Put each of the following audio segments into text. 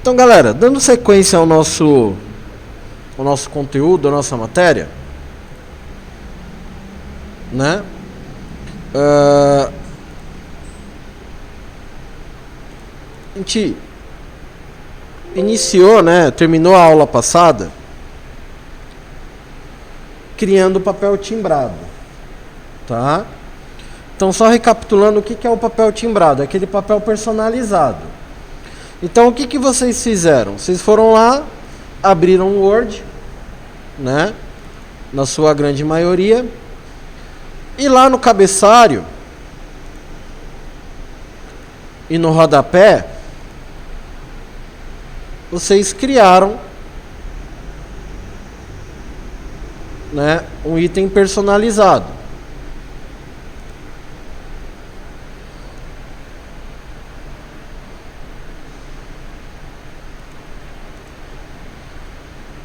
Então, galera, dando sequência ao nosso conteúdo, à nossa matéria, né? A gente iniciou, né? Terminou a aula passada criando papel timbrado, tá? Então, só recapitulando, o que é o papel timbrado? É aquele papel personalizado. Então, o que vocês fizeram? Vocês foram lá, abriram o Word, né? Na sua grande maioria. E lá no cabeçalho e no rodapé, vocês criaram, né, um item personalizado.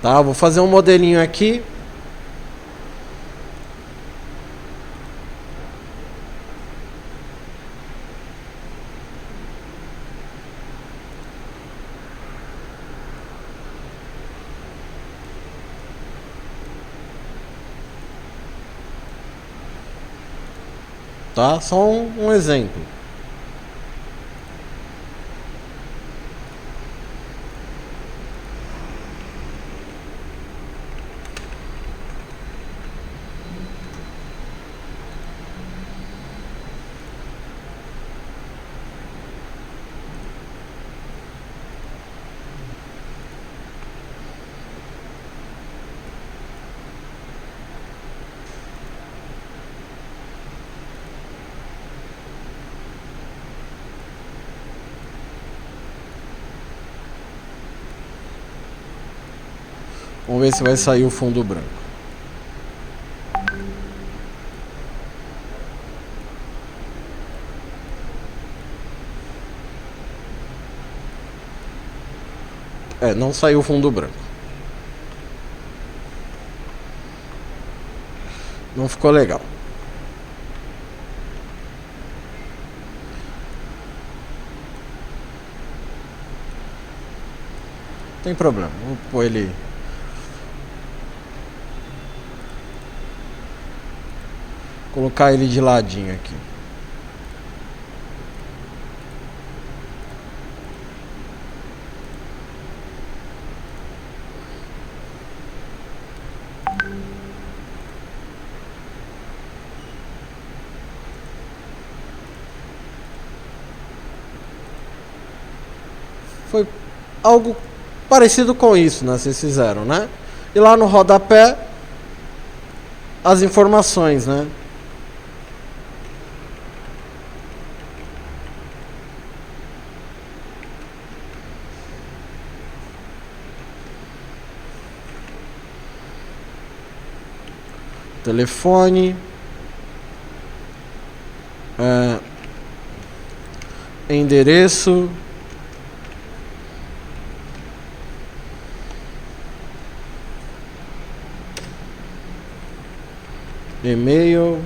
Tá, vou fazer um modelinho aqui. Tá? Só um exemplo. Vamos ver se vai sair o fundo branco. Não saiu o fundo branco. Não ficou legal. Não tem problema. Vou pôr ele. Colocar ele de ladinho aqui. Foi algo parecido com isso, né? Vocês fizeram, né? E lá no rodapé, as informações, né? Telefone, endereço, e-mail,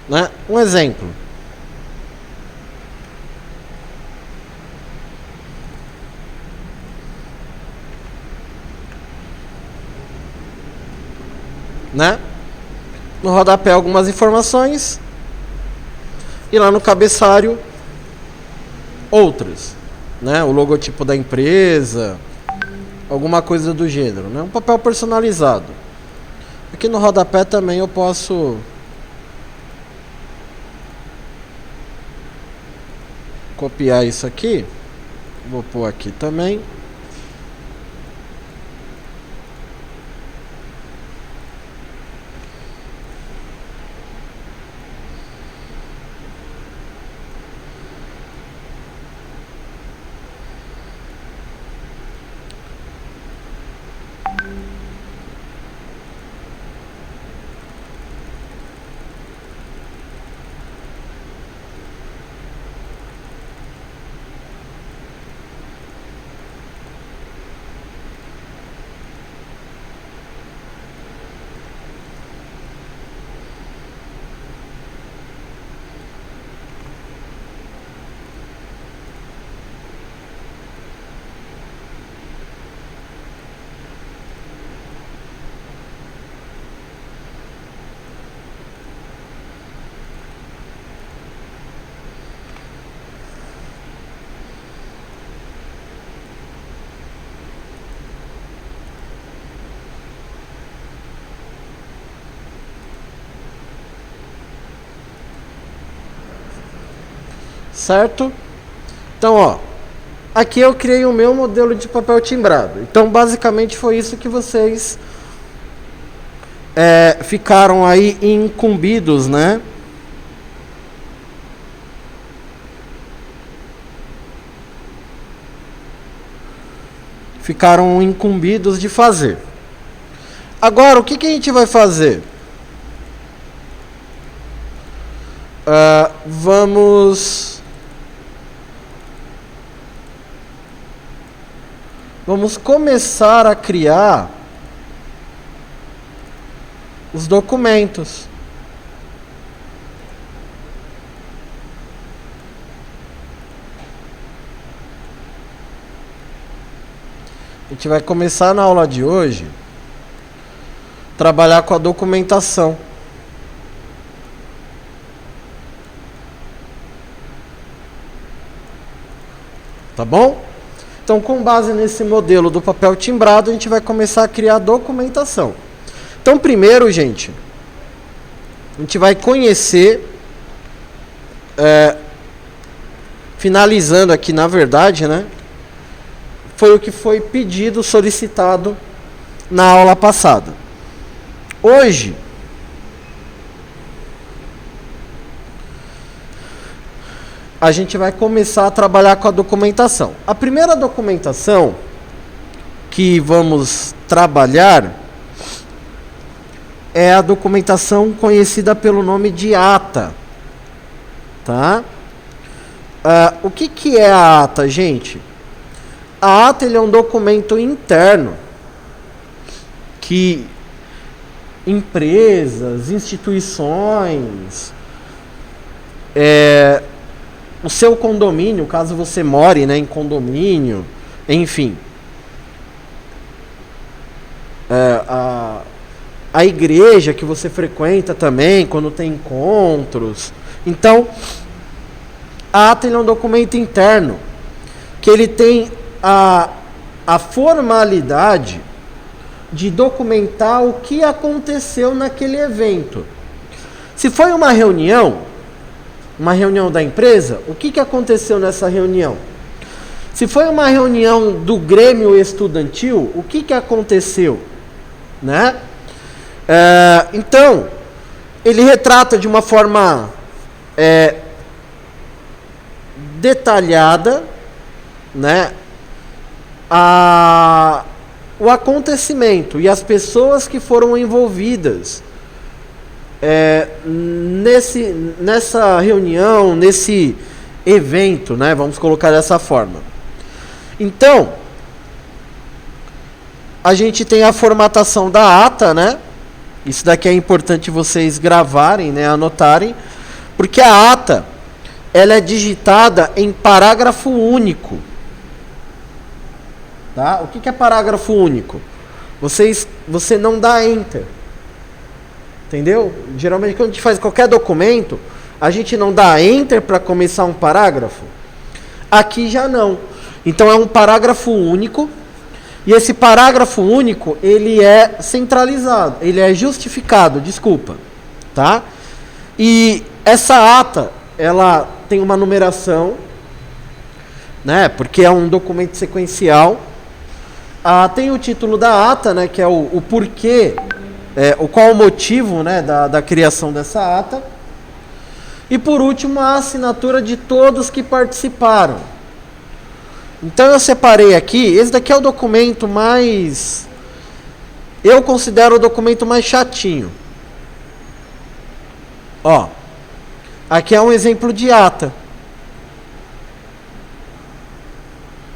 né? Um exemplo. Né? No rodapé algumas informações e lá no cabeçalho outras, né? O logotipo da empresa, alguma coisa do gênero, né? Um papel personalizado. Aqui no rodapé também eu posso copiar isso aqui. Vou pôr aqui também. certo? Então, ó, aqui eu criei o meu modelo de papel timbrado. Então, basicamente foi isso que vocês ficaram aí incumbidos, né? Ficaram incumbidos de fazer. Agora, o que a gente vai fazer? Vamos começar a criar os documentos. A gente vai começar na aula de hoje trabalhar com a documentação. Tá bom? Então, com base nesse modelo do papel timbrado, a gente vai começar a criar a documentação. Então, primeiro, gente, a gente vai conhecer, finalizando aqui, na verdade, né? Foi o que foi pedido, solicitado na aula passada. Hoje, a gente vai começar a trabalhar com a documentação. A primeira documentação que vamos trabalhar é a documentação conhecida pelo nome de ata. Tá? O que é a ata, gente? A ata ele é um documento interno que empresas, instituições, o seu condomínio, caso você more, né, em condomínio, enfim, a igreja que você frequenta também, quando tem encontros. Então, a ata ele é um documento interno que ele tem a formalidade de documentar o que aconteceu naquele evento. Se foi uma reunião da empresa, o que aconteceu nessa reunião? Se foi uma reunião do Grêmio Estudantil, o que aconteceu? Né? Então, ele retrata de uma forma detalhada, né, o acontecimento e as pessoas que foram envolvidas nessa reunião, nesse evento, né? Vamos colocar dessa forma. Então, a gente tem a formatação da ata, né? Isso daqui é importante vocês gravarem, né? Anotarem, porque a ata ela é digitada em parágrafo único. Tá? O que é parágrafo único? Você não dá enter. Entendeu? Geralmente quando a gente faz qualquer documento, a gente não dá enter para começar um parágrafo. Aqui já não. Então é um parágrafo único. E esse parágrafo único, ele é centralizado, ele é justificado, desculpa. Tá? E essa ata, ela tem uma numeração, né? Porque é um documento sequencial. Tem o título da ata, né, que é o porquê, qual o motivo, né, da criação dessa ata. E por último, a assinatura de todos que participaram. Então eu separei aqui, esse daqui é o documento mais... Eu considero o documento mais chatinho. Ó, aqui é um exemplo de ata.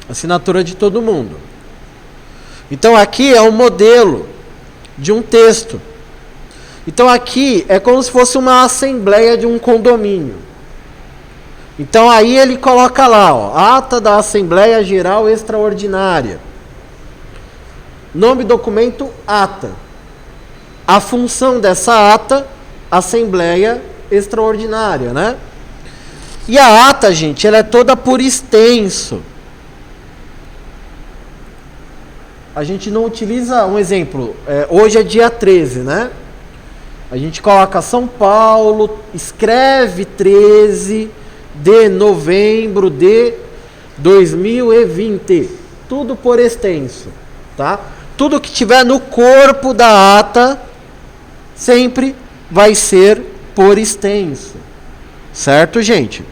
Assinatura de todo mundo. Então aqui é um modelo de um texto. Então aqui é como se fosse uma assembleia de um condomínio. Então aí ele coloca lá, ó, ata da Assembleia Geral Extraordinária. Nome do documento, ata. A função dessa ata, Assembleia Extraordinária, né? E a ata, gente, ela é toda por extenso. A gente não utiliza, um exemplo, hoje é dia 13, né? A gente coloca São Paulo, escreve 13 de novembro de 2020. Tudo por extenso, tá? Tudo que tiver no corpo da ata sempre vai ser por extenso. Certo, gente?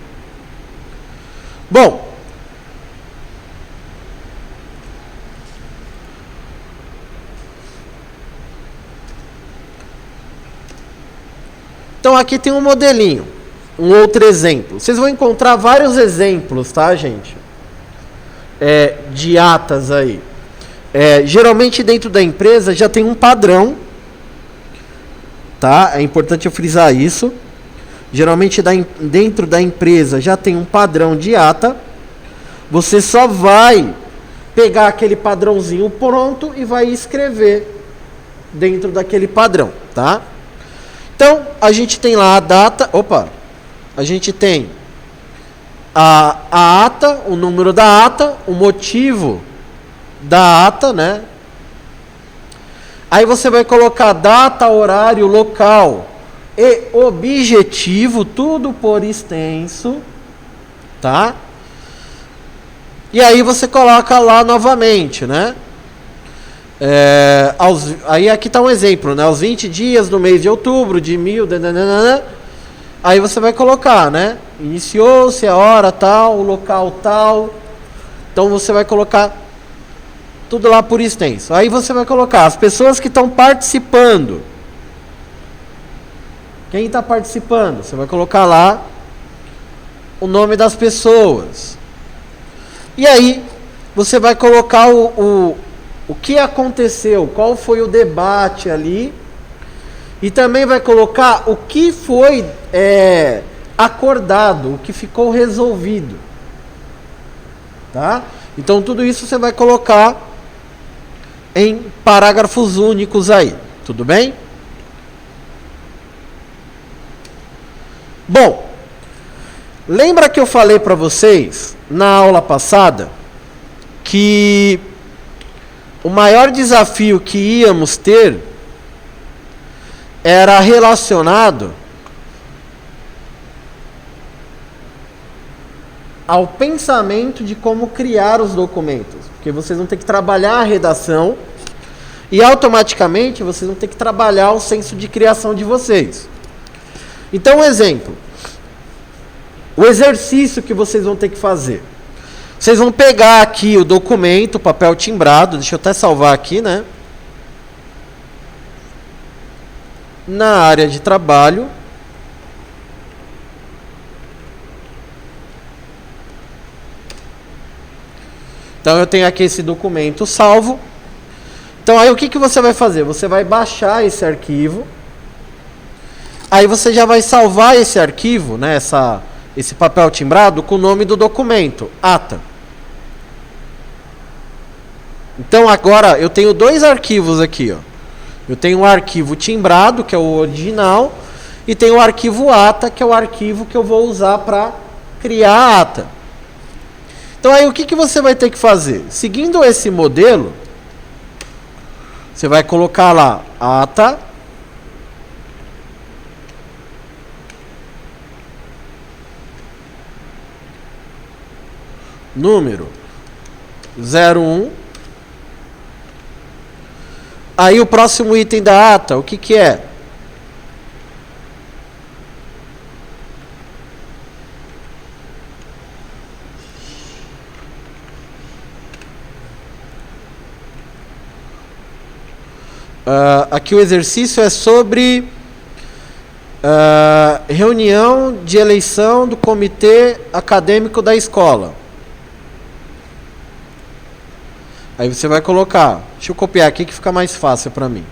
Bom, então aqui tem um modelinho, um outro exemplo. Vocês vão encontrar vários exemplos, tá, gente? De atas aí. Geralmente dentro da empresa já tem um padrão, tá? É importante eu frisar isso. Geralmente dentro da empresa já tem um padrão de ata. Você só vai pegar aquele padrãozinho pronto e vai escrever dentro daquele padrão, tá? Então, a gente tem lá a data, a gente tem a ata, o número da ata, o motivo da ata, né? Aí você vai colocar data, horário, local e objetivo, tudo por extenso, tá? E aí você coloca lá novamente, né? Aí aqui está um exemplo, né? Aos 20 dias do mês de outubro de 1000, aí você vai colocar, né? Iniciou-se a hora tal, o local tal. Então você vai colocar tudo lá por extenso. Aí você vai colocar as pessoas que estão participando. Quem está participando? Você vai colocar lá o nome das pessoas. E aí você vai colocar o que aconteceu, qual foi o debate ali, e também vai colocar o que foi acordado, o que ficou resolvido, tá? Então tudo isso você vai colocar em parágrafos únicos aí, tudo bem? Bom, lembra que eu falei para vocês na aula passada que o maior desafio que íamos ter era relacionado ao pensamento de como criar os documentos, porque vocês vão ter que trabalhar a redação e automaticamente vocês vão ter que trabalhar o senso de criação de vocês. Então, um exemplo, o exercício que vocês vão ter que fazer. Vocês vão pegar aqui o documento, papel timbrado, deixa eu até salvar aqui, né? Na área de trabalho. Então eu tenho aqui esse documento salvo. Então aí o que você vai fazer? Você vai baixar esse arquivo. Aí você já vai salvar esse arquivo, né? Esse papel timbrado com o nome do documento, ata. Então agora eu tenho dois arquivos aqui, ó. Eu tenho o arquivo timbrado, que é o original, e tenho o arquivo ata, que é o arquivo que eu vou usar para criar a ata. Então aí o que você vai ter que fazer? Seguindo esse modelo, você vai colocar lá ata, número 01. Aí o próximo item da ata, o que é? Aqui o exercício é sobre reunião de eleição do comitê acadêmico da escola. Aí você vai colocar, deixa eu copiar aqui que fica mais fácil para mim.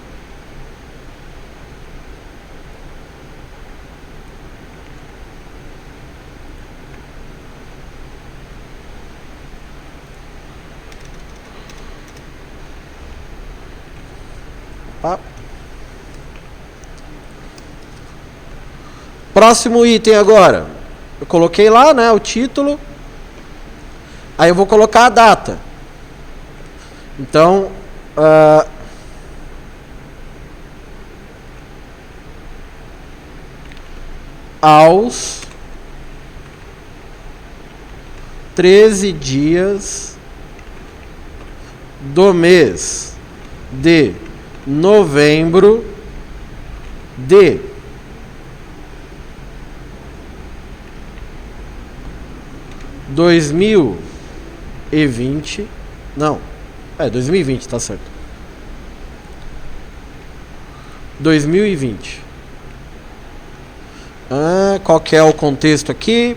Opa. Próximo item agora. Eu coloquei lá, né, o título. Aí eu vou colocar a data. Então, aos 13 dias do mês de novembro de 2020. Não, 2020, tá certo. 2020. Qual que é o contexto aqui?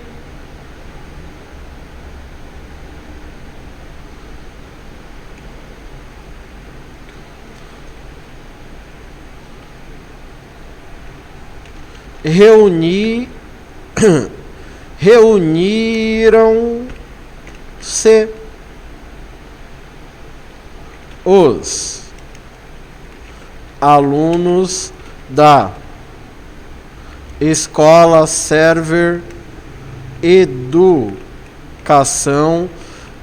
Reuniram-se os alunos da Escola Server Educação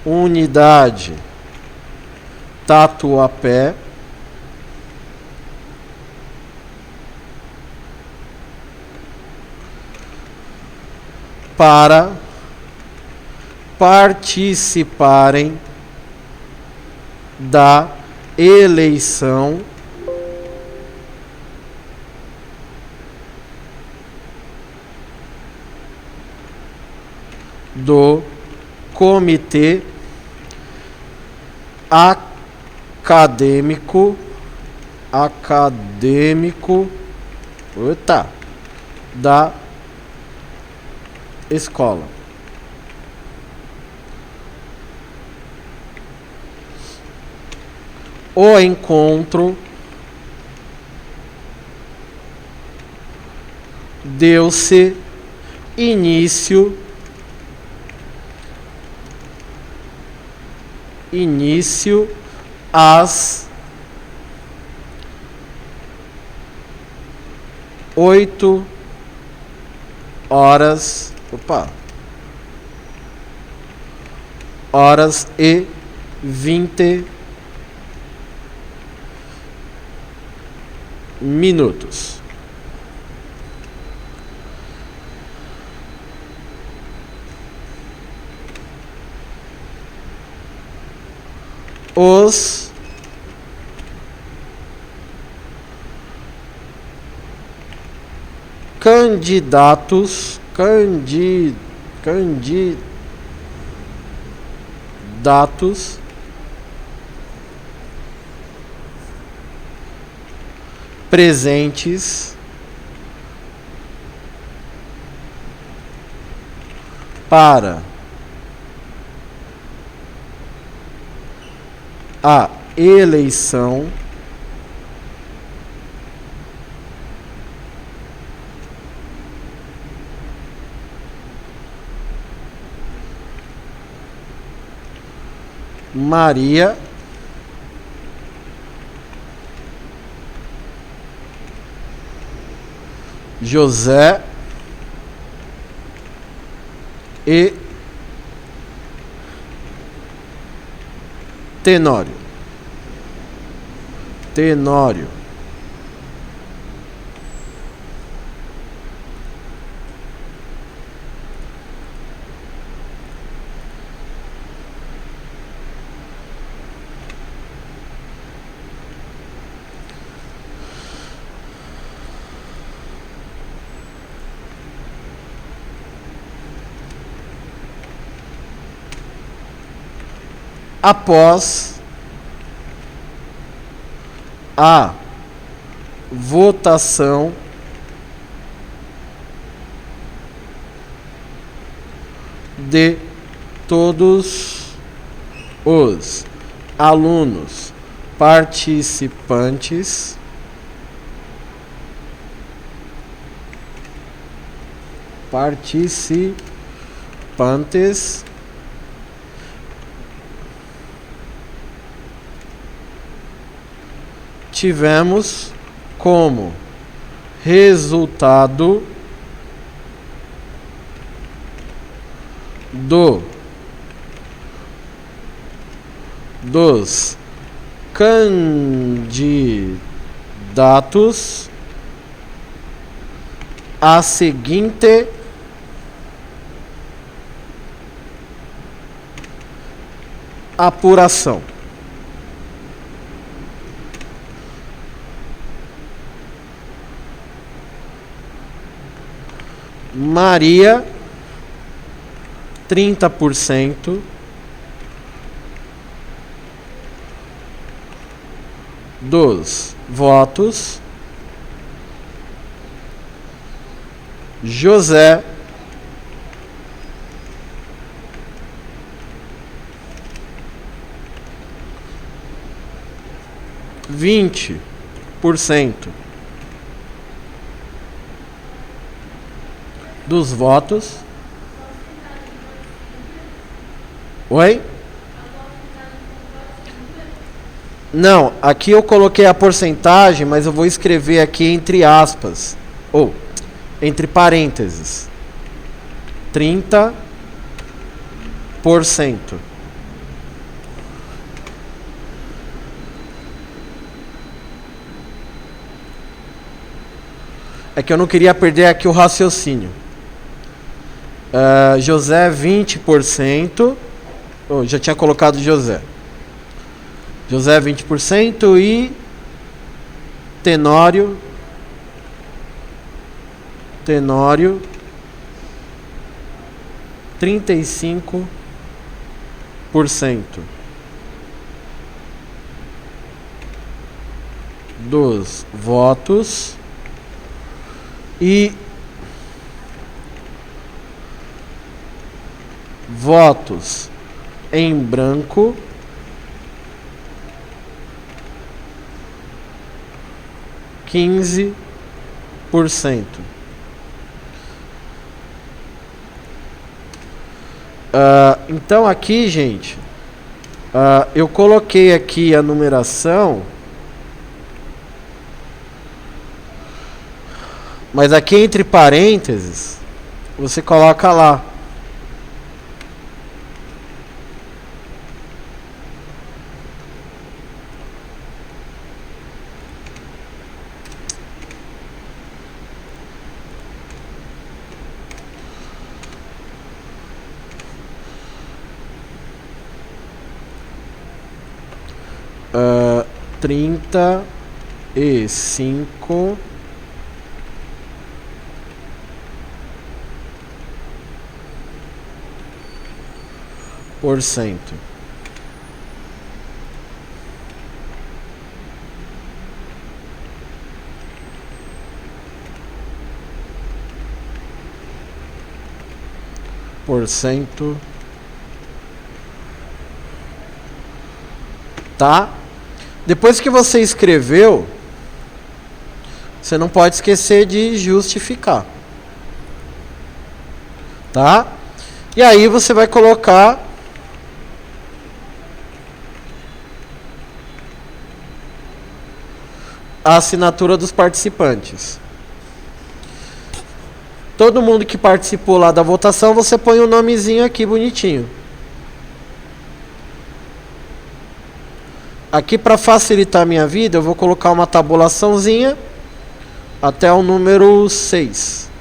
Unidade Tatuapé para participarem da eleição do Comitê Acadêmico da escola. O encontro deu-se início às 8 horas e 20 minutos. Os candidatos presentes para a eleição Maria José e Tenório. Após a votação de todos os alunos participantes tivemos como resultado dos candidatos a seguinte apuração. Maria, 30% dos votos. José, 20% dos votos. Oi? Não, aqui eu coloquei a porcentagem, mas eu vou escrever aqui entre aspas, ou entre parênteses. 30%. É que eu não queria perder aqui o raciocínio. José, 20%. Oh, já tinha colocado José. José, 20%. E Tenório, 35% dos votos. E votos em branco, 15%. Então aqui, gente, eu coloquei aqui a numeração, mas aqui entre parênteses você coloca lá. Uh, 35% tá? Depois que você escreveu, você não pode esquecer de justificar, tá? E aí você vai colocar a assinatura dos participantes. Todo mundo que participou lá da votação, você põe o nomezinho aqui bonitinho. Aqui, para facilitar a minha vida, eu vou colocar uma tabulaçãozinha até o número 6.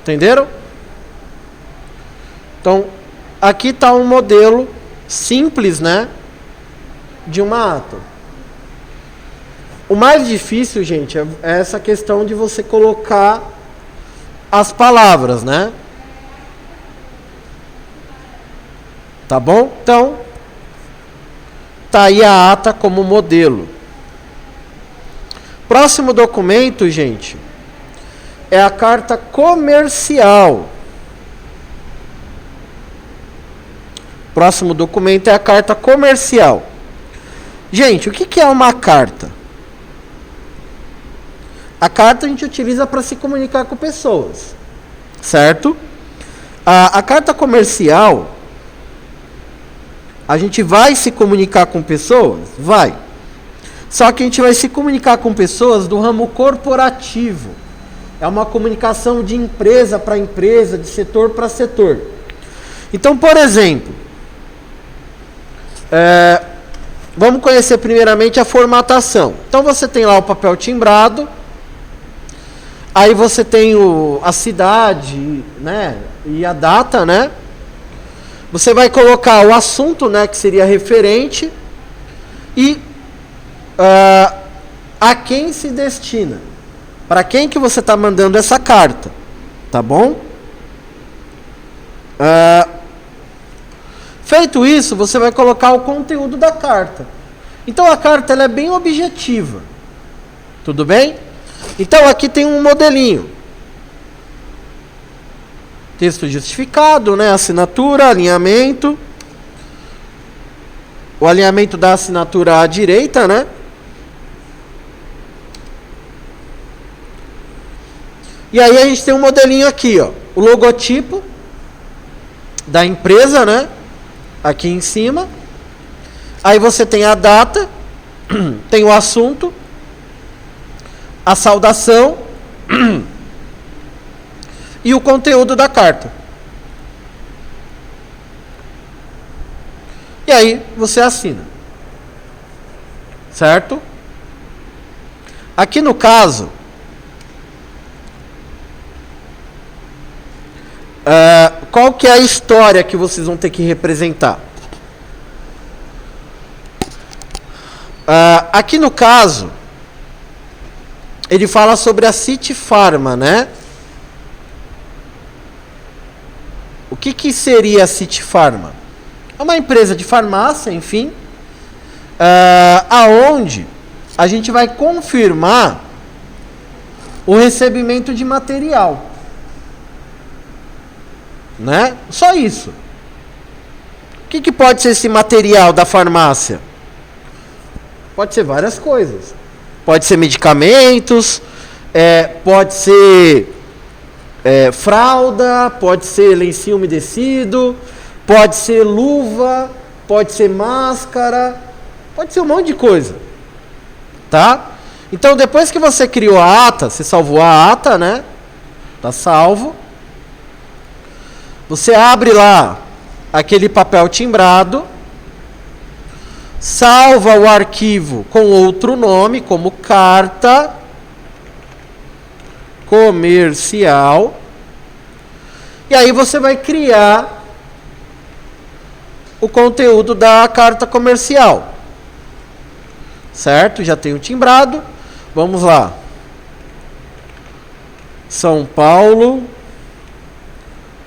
Entenderam? Então, aqui está um modelo simples, né, de uma ata. O mais difícil, gente, é essa questão de você colocar as palavras, né? Tá bom? Então, tá aí a ata como modelo. Próximo documento, gente, é a carta comercial. Próximo documento é a carta comercial. Gente, o que é uma carta? A carta a gente utiliza para se comunicar com pessoas, certo? A carta comercial, a gente vai se comunicar com pessoas? Vai. Só que a gente vai se comunicar com pessoas do ramo corporativo. É uma comunicação de empresa para empresa, de setor para setor. Então, por exemplo, vamos conhecer primeiramente a formatação. Então você tem lá o papel timbrado, aí você tem a cidade, né, e a data, né? Você vai colocar o assunto, né, que seria referente, e a quem se destina. Para quem que você está mandando essa carta, tá bom? Feito isso, você vai colocar o conteúdo da carta. Então a carta ela é bem objetiva. Tudo bem? Então aqui tem um modelinho. Texto justificado, né? Assinatura, alinhamento. O alinhamento da assinatura à direita, né? E aí a gente tem um modelinho aqui, ó. O logotipo da empresa, né? Aqui em cima. Aí você tem a data, tem o assunto, a saudação e o conteúdo da carta. E aí você assina. Certo? Aqui no caso, qual que é a história que vocês vão ter que representar? Aqui no caso, ele fala sobre a City Pharma, né? O que seria a City Pharma? É uma empresa de farmácia, enfim, aonde a gente vai confirmar o recebimento de material. Né? Só isso. O que pode ser esse material da farmácia? Pode ser várias coisas. Pode ser medicamentos, pode ser fralda, pode ser lencinho umedecido, pode ser luva, pode ser máscara, pode ser um monte de coisa. Tá? Então, depois que você criou a ata, você salvou a ata, né? Tá salvo. Você abre lá aquele papel timbrado, salva o arquivo com outro nome, como carta comercial, e aí você vai criar o conteúdo da carta comercial. Certo? Já tem o timbrado. Vamos lá. São Paulo,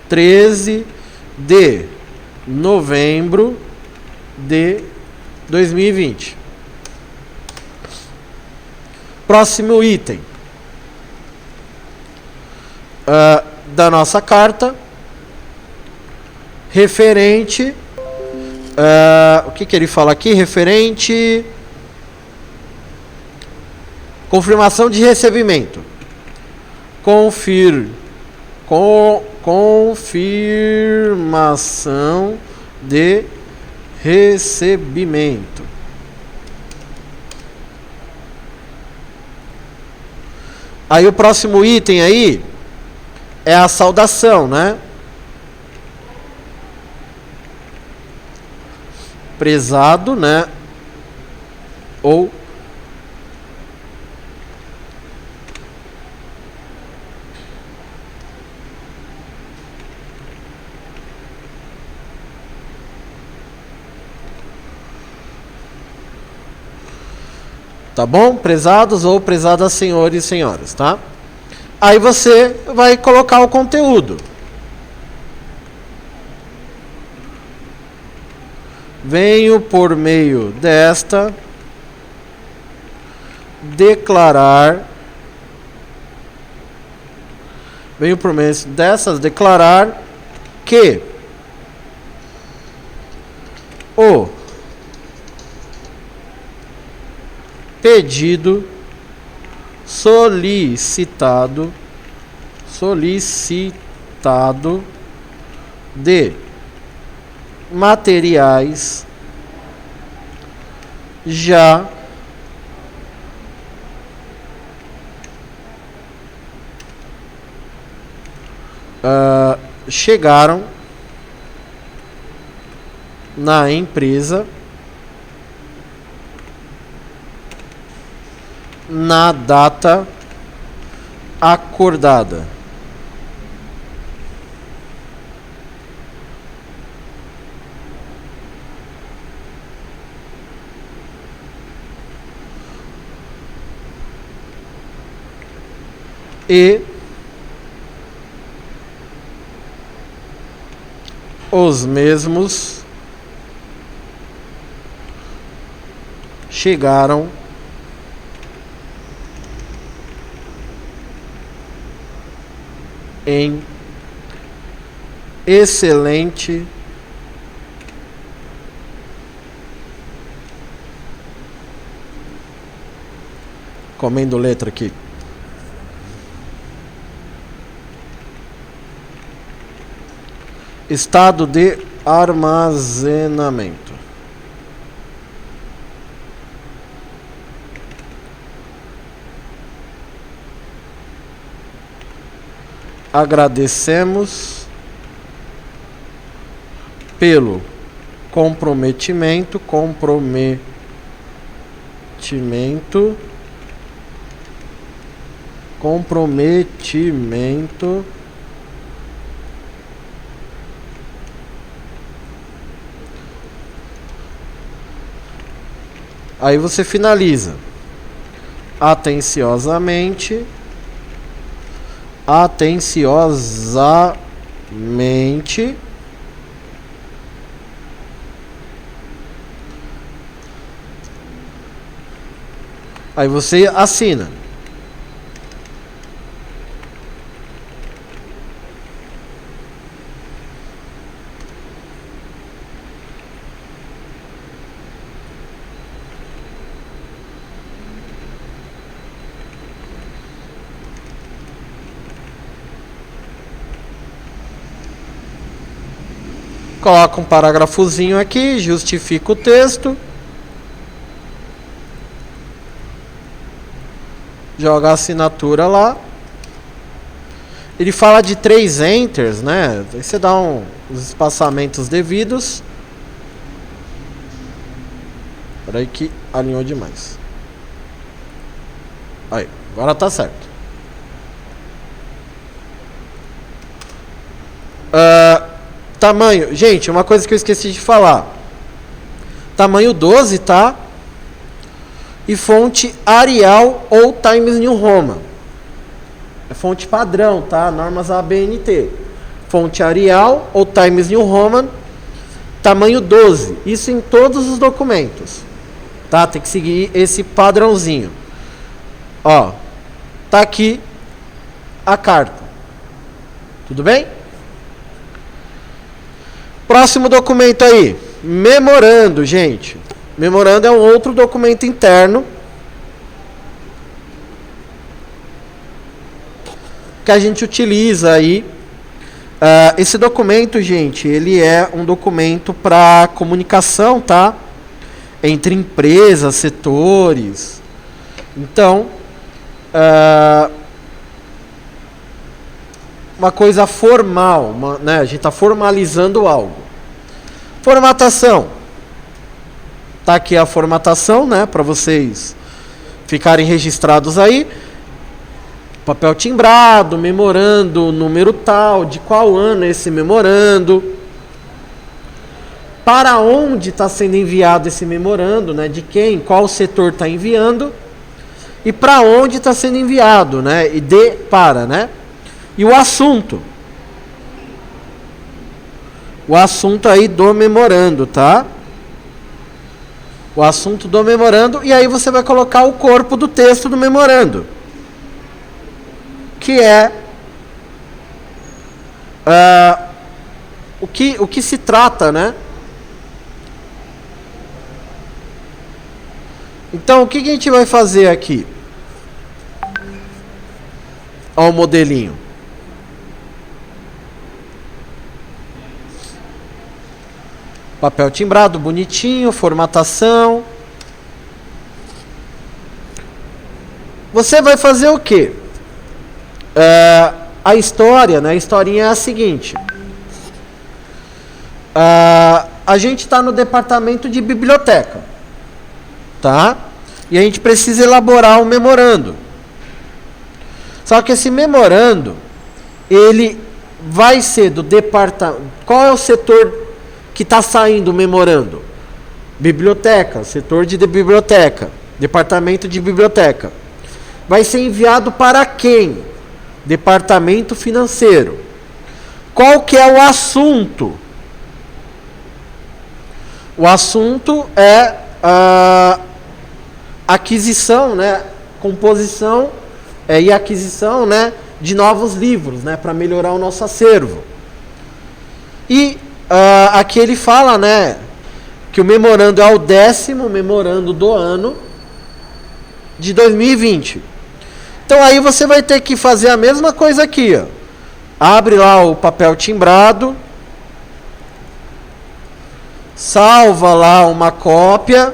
13 de novembro de 2020. Próximo item da nossa carta, referente, o que ele fala aqui? Referente, confirmação de recebimento. Confirmação de recebimento. Aí o próximo item aí é a saudação, né? Prezado, né? Ou tá bom? Prezados ou prezadas senhores e senhoras, tá? Aí você vai colocar o conteúdo. Venho por meio desta declarar. Venho por meio dessas declarar que o pedido solicitado de materiais já chegaram na empresa na data acordada. E os mesmos chegaram em excelente comendo letra aqui. Estado de armazenamento. Agradecemos pelo comprometimento Aí você finaliza. Atenciosamente. Aí você assina. Coloca um parágrafozinho aqui, justifica o texto. Joga a assinatura lá. Ele fala de 3 enters, né? Aí você dá os espaçamentos devidos. Peraí que alinhou demais. Aí, agora tá certo. Tamanho, gente, uma coisa que eu esqueci de falar. Tamanho 12, tá? E fonte Arial ou Times New Roman. É fonte padrão, tá? Normas ABNT. Fonte Arial ou Times New Roman. Tamanho 12. Isso em todos os documentos. Tá? Tem que seguir esse padrãozinho. Ó. Tá aqui a carta. Tudo bem? Próximo documento aí, memorando, gente. Memorando é um outro documento interno que a gente utiliza aí. Esse documento, gente, ele é um documento para comunicação, tá? Entre empresas, setores. Então, uma coisa formal, né? A gente está formalizando algo. Formatação. Tá aqui a formatação, né? Para vocês ficarem registrados aí. Papel timbrado, memorando, número tal, de qual ano é esse memorando. Para onde está sendo enviado esse memorando, né? De quem, qual setor está enviando. E para onde está sendo enviado, né? E para, né? E o assunto. O assunto aí do memorando, tá? O assunto do memorando. E aí você vai colocar o corpo do texto do memorando. Que é o que se trata, né? Então, o que a gente vai fazer aqui? Olha o modelinho. Papel timbrado, bonitinho, formatação. Você vai fazer o quê? A história, né? A historinha é a seguinte. a gente está no departamento de biblioteca, tá? E a gente precisa elaborar um memorando. Só que esse memorando, ele vai ser do departamento... Qual é o setor que está saindo o memorando? Biblioteca, setor de biblioteca, departamento de biblioteca. Vai ser enviado para quem? Departamento financeiro. Qual que é o assunto? O assunto é a aquisição, né, composição e aquisição, né, de novos livros, né, para melhorar o nosso acervo. E aqui ele fala, né, que o memorando é o 10º memorando do ano de 2020. Então aí você vai ter que fazer a mesma coisa aqui, ó. Abre lá o papel timbrado, salva lá uma cópia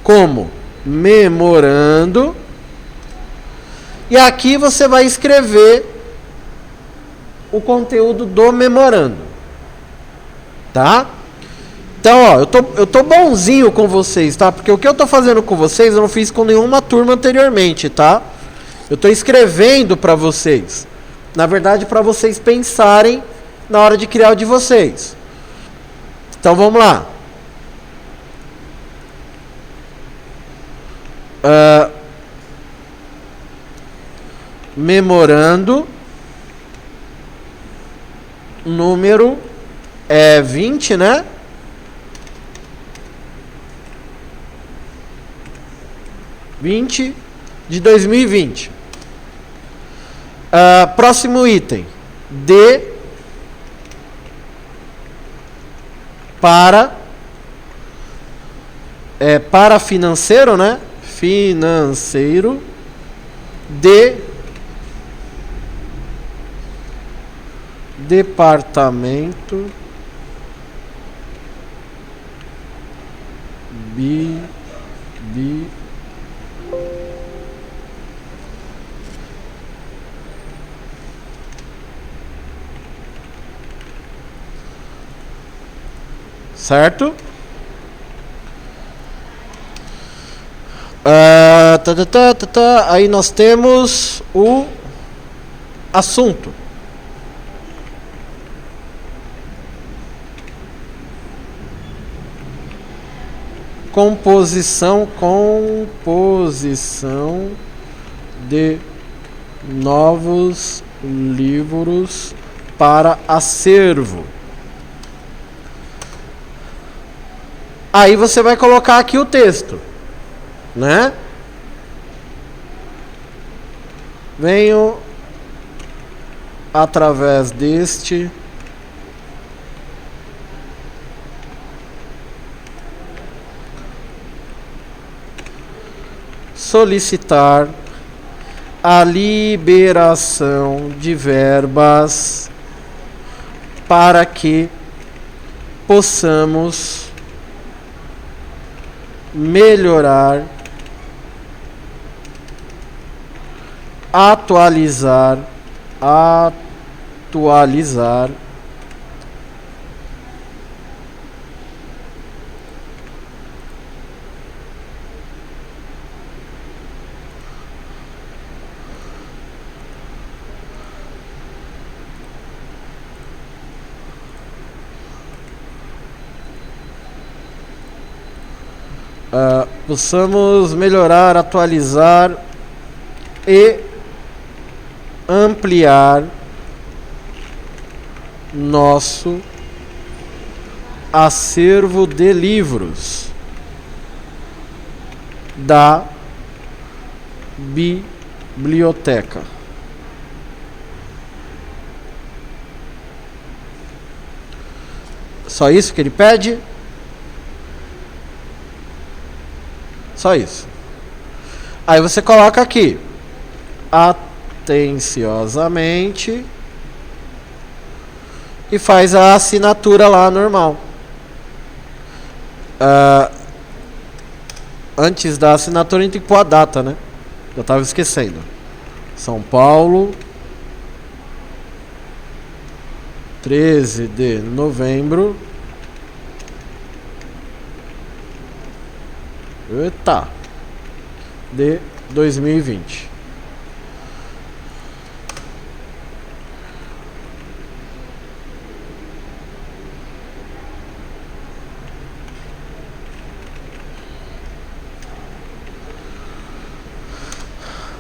como memorando, e aqui você vai escrever o conteúdo do memorando, tá? Então, ó, eu tô bonzinho com vocês, tá? Porque o que eu tô fazendo com vocês eu não fiz com nenhuma turma anteriormente, tá? Eu tô escrevendo para vocês. Na verdade, para vocês pensarem na hora de criar o de vocês. Então, vamos lá. Memorando número 20, né? de 2020. Próximo item. Para financeiro, né? Financeiro de departamento certo? Aí nós temos o assunto. Composição de novos livros para acervo. Aí você vai colocar aqui o texto, né? Venho através deste solicitar a liberação de verbas para que possamos melhorar, atualizar possamos melhorar, atualizar e ampliar nosso acervo de livros da biblioteca. Só isso que ele pede? Só isso. Aí você coloca aqui, atenciosamente, e faz a assinatura lá normal. Antes da assinatura a gente tem que pôr a data, né? Eu estava esquecendo. São Paulo, 13 de novembro Eita. De 2020.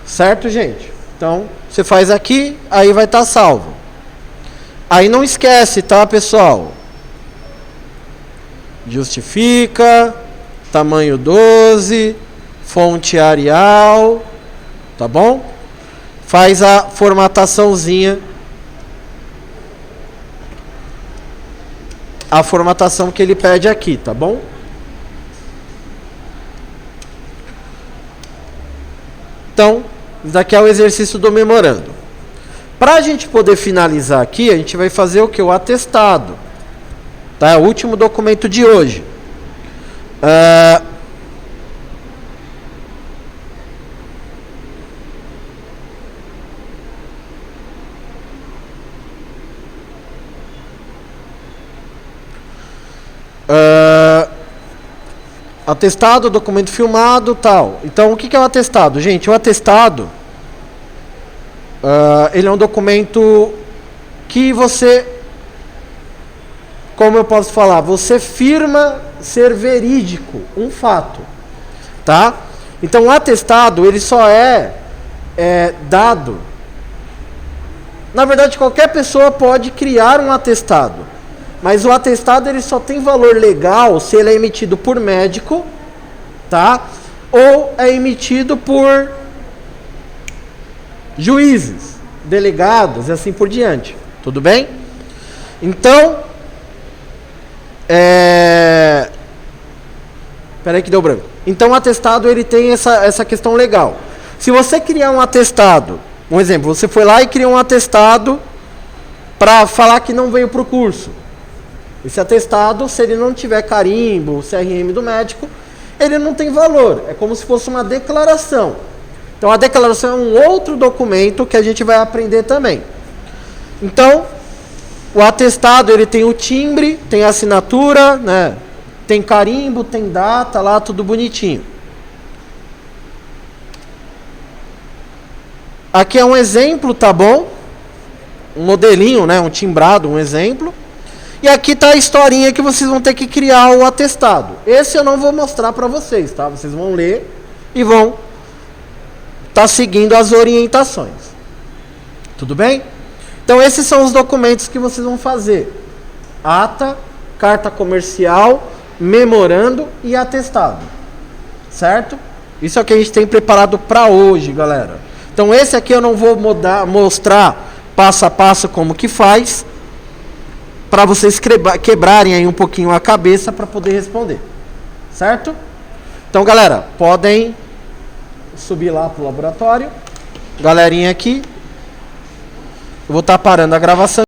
Certo, gente? Então, você faz aqui, aí vai estar salvo. Aí não esquece, tá, pessoal? Justifica, tamanho 12, fonte Arial, tá bom? Faz a formataçãozinha. A formatação que ele pede aqui, tá bom? Então, isso daqui é o exercício do memorando. Para a gente poder finalizar aqui, a gente vai fazer o que? O atestado. Tá? É o último documento de hoje. Atestado, documento filmado, tal. Então, o que é o atestado? Gente, o atestado, ele é um documento que você, como eu posso falar, você firma ser verídico, um fato, tá? Então, o atestado, ele só é dado. Na verdade, qualquer pessoa pode criar um atestado. Mas o atestado ele só tem valor legal se ele é emitido por médico, tá? Ou é emitido por juízes, delegados e assim por diante. Tudo bem? Então, peraí que deu branco. Então o atestado ele tem essa questão legal. Se você criar um atestado, um exemplo, você foi lá e criou um atestado para falar que não veio para o curso. Esse atestado, se ele não tiver carimbo, CRM do médico, ele não tem valor. É como se fosse uma declaração. Então, a declaração é um outro documento que a gente vai aprender também. Então, o atestado, ele tem o timbre, tem a assinatura, né? Tem carimbo, tem data lá, tudo bonitinho. Aqui é um exemplo, tá bom? Um modelinho, né? Um timbrado, um exemplo. E aqui está a historinha que vocês vão ter que criar o atestado. Esse eu não vou mostrar para vocês, tá? Vocês vão ler e vão estar seguindo as orientações. Tudo bem? Então esses são os documentos que vocês vão fazer. Ata, carta comercial, memorando e atestado. Certo? Isso é o que a gente tem preparado para hoje, galera. Então esse aqui eu não vou mostrar passo a passo como que faz, para vocês quebrarem aí um pouquinho a cabeça para poder responder. Certo? Então, galera, podem subir lá pro laboratório. Galerinha aqui. Eu vou estar parando a gravação.